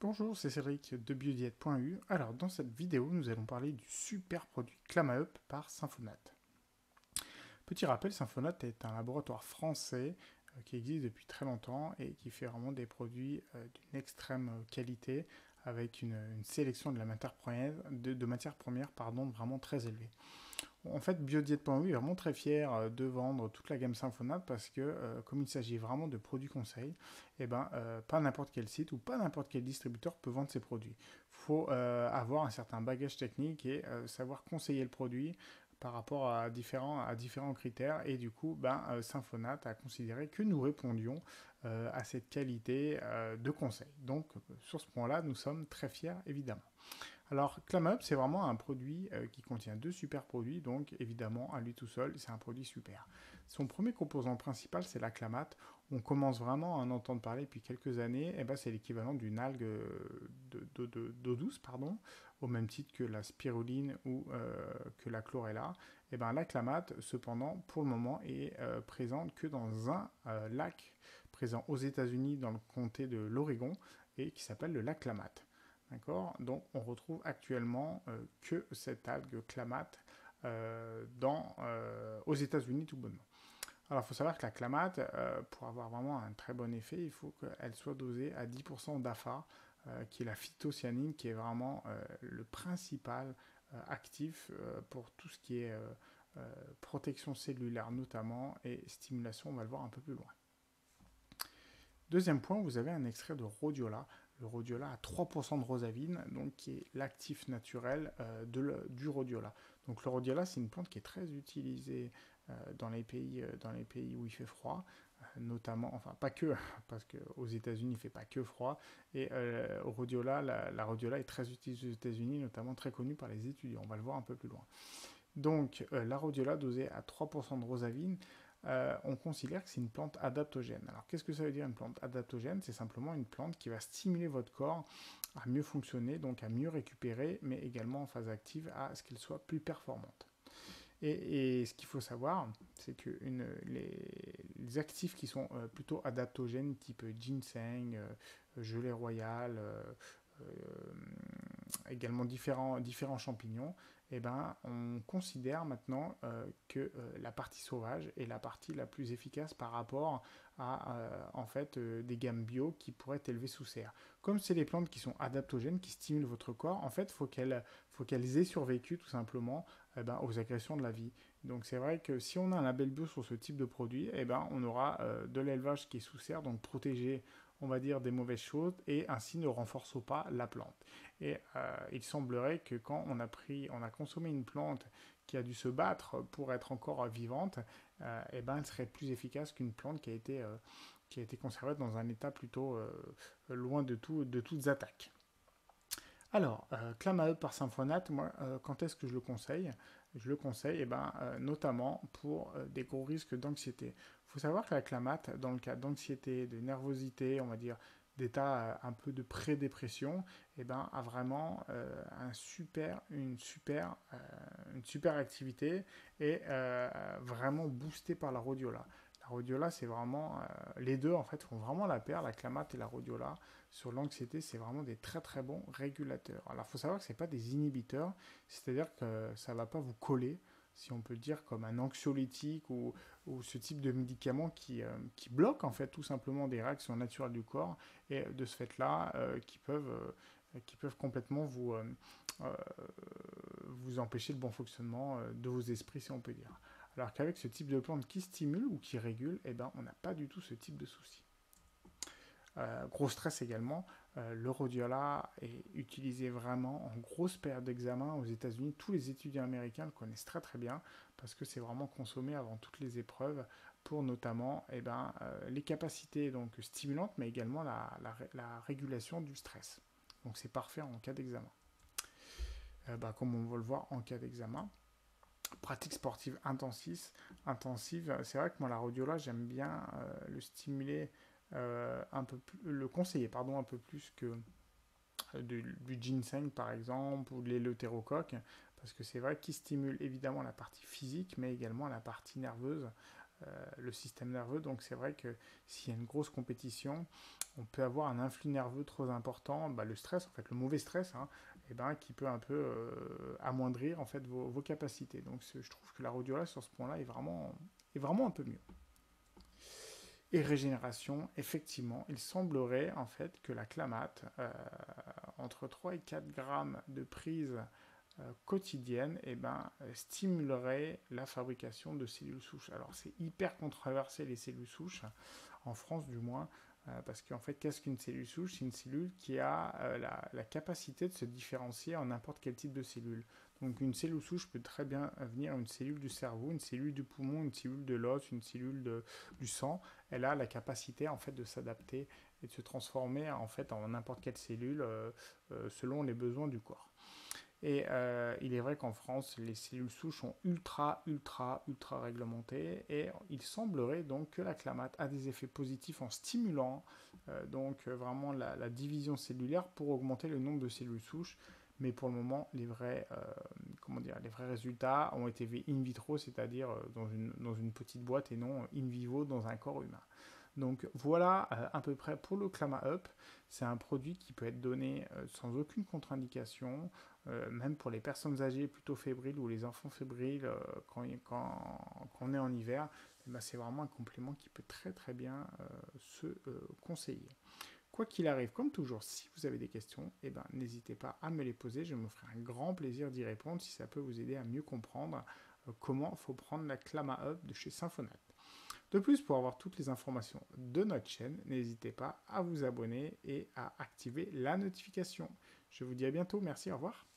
Bonjour, c'est Cédric de biodiète.eu. Alors, dans cette vidéo, nous allons parler du super produit ClamaUp par Symphonat. Petit rappel, Symphonat est un laboratoire français qui existe depuis très longtemps et qui fait vraiment des produits d'une extrême qualité avec une sélection de la matière première, de matières premières vraiment très élevée. En fait, biodiète.eu est vraiment très fier de vendre toute la gamme Symphonat parce que, comme il s'agit vraiment de produits conseils, pas n'importe quel site ou pas n'importe quel distributeur peut vendre ses produits. Il faut avoir un certain bagage technique et savoir conseiller le produit par rapport à différents critères. Et du coup, Symphonat a considéré que nous répondions à cette qualité de conseil. Donc, sur ce point-là, nous sommes très fiers, évidemment. Alors, ClamUp, c'est vraiment un produit qui contient deux super produits, donc évidemment, à lui tout seul, c'est un produit super. Son premier composant principal, c'est la clamate. On commence vraiment à en entendre parler depuis quelques années. C'est l'équivalent d'une algue d'eau douce, pardon, au même titre que la spiruline ou que la chlorella. La clamate, cependant, pour le moment, est présente que dans un lac présent aux États-Unis, dans le comté de l'Oregon, et qui s'appelle le lac Klamath. D'accord. Donc on retrouve actuellement que cette algue clamate aux États-Unis tout bonnement. Alors il faut savoir que la clamate, pour avoir vraiment un très bon effet, il faut qu'elle soit dosée à 10% d'AFA, qui est la phytocyanine, qui est vraiment le principal actif pour tout ce qui est protection cellulaire notamment et stimulation, on va le voir un peu plus loin. Deuxième point, vous avez un extrait de rhodiola. Le rhodiola a 3% de rosavine, donc qui est l'actif naturel du rhodiola. Donc le rhodiola, c'est une plante qui est très utilisée dans les pays où il fait froid, notamment, enfin pas que, parce qu'aux États-Unis il fait pas que froid. Et rhodiola, la rhodiola est très utilisée aux États-Unis, notamment très connue par les étudiants. On va le voir un peu plus loin. Donc la rhodiola dosée à 3% de rosavine, on considère que c'est une plante adaptogène. Alors qu'est-ce que ça veut dire une plante adaptogène? C'est simplement une plante qui va stimuler votre corps à mieux fonctionner, donc à mieux récupérer, mais également en phase active à ce qu'elle soit plus performante. Et ce qu'il faut savoir, c'est que les actifs qui sont plutôt adaptogènes, type ginseng, gelée royale, également différents champignons, on considère maintenant que la partie sauvage est la partie la plus efficace par rapport à des gammes bio qui pourraient être élevées sous serre. Comme c'est des plantes qui sont adaptogènes, qui stimulent votre corps, en fait, faut qu'elles aient survécu tout simplement aux agressions de la vie. Donc c'est vrai que si on a un label bio sur ce type de produit, on aura de l'élevage qui est sous serre, donc protégé, on va dire, des mauvaises choses, et ainsi ne renforce pas la plante. Et il semblerait que quand on a consommé une plante qui a dû se battre pour être encore vivante, elle serait plus efficace qu'une plante qui a été conservée dans un état plutôt loin de toutes attaques. Alors, ClamAE par Symphonat, moi, quand est-ce que je le conseille? Je le conseille notamment pour des gros risques d'anxiété. Il faut savoir que la clamate, dans le cas d'anxiété, de nervosité, on va dire d'état un peu de pré-dépression, a vraiment une super activité et vraiment boostée par la rhodiola. La rhodiola, c'est vraiment les deux en fait font vraiment la paire, la clamate et la rhodiola. Sur l'anxiété, c'est vraiment des très très bons régulateurs. Alors, il faut savoir que ce n'est pas des inhibiteurs, c'est-à-dire que ça ne va pas vous coller, si on peut dire, comme un anxiolytique ou ce type de médicament qui bloque en fait tout simplement des réactions naturelles du corps et de ce fait-là qui peuvent complètement euh, vous empêcher le bon fonctionnement de vos esprits, si on peut dire. Alors qu'avec ce type de plante qui stimule ou qui régule, on n'a pas du tout ce type de souci. Gros stress également, le rhodiola est utilisé vraiment en grosse période d'examen aux États-Unis. Tous les étudiants américains le connaissent très très bien parce que c'est vraiment consommé avant toutes les épreuves pour notamment les capacités donc, stimulantes mais également la régulation du stress. Donc c'est parfait en cas d'examen. Comme on va le voir en cas d'examen. Pratique sportive intensive, c'est vrai que moi la rhodiola j'aime bien le stimuler le conseiller un peu plus que du ginseng par exemple ou de l'éleutérocoque parce que c'est vrai qu'il stimule évidemment la partie physique mais également la partie nerveuse le système nerveux. Donc c'est vrai que s'il y a une grosse compétition, on peut avoir un influx nerveux trop important, le stress, en fait, le mauvais stress, hein, qui peut un peu amoindrir en fait vos capacités. Donc je trouve que la rhodiola sur ce point-là est vraiment un peu mieux. Et régénération, effectivement, il semblerait en fait que la clamate, entre 3 et 4 grammes de prise quotidienne, stimulerait la fabrication de cellules souches. Alors c'est hyper controversé les cellules souches, en France du moins, parce qu'en fait, qu'est-ce qu'une cellule souche? C'est une cellule qui a la capacité de se différencier en n'importe quel type de cellule. Donc une cellule souche peut très bien venir une cellule du cerveau, une cellule du poumon, une cellule de l'os, une cellule du sang. Elle a la capacité en fait de s'adapter et de se transformer en fait en n'importe quelle cellule selon les besoins du corps. Et il est vrai qu'en France, les cellules souches sont ultra réglementées et il semblerait donc que la clamate a des effets positifs en stimulant vraiment la division cellulaire pour augmenter le nombre de cellules souches. Mais pour le moment, les vrais résultats ont été faits in vitro, c'est-à-dire dans une petite boîte et non in vivo dans un corps humain. Donc voilà à peu près pour le ClamaUp. C'est un produit qui peut être donné sans aucune contre-indication, même pour les personnes âgées plutôt fébriles ou les enfants fébriles quand on est en hiver. C'est vraiment un complément qui peut très bien se conseiller. Quoi qu'il arrive, comme toujours, si vous avez des questions, n'hésitez pas à me les poser. Je me ferai un grand plaisir d'y répondre si ça peut vous aider à mieux comprendre comment il faut prendre la ClamaUp de chez Symphonat. De plus, pour avoir toutes les informations de notre chaîne, n'hésitez pas à vous abonner et à activer la notification. Je vous dis à bientôt, merci, au revoir.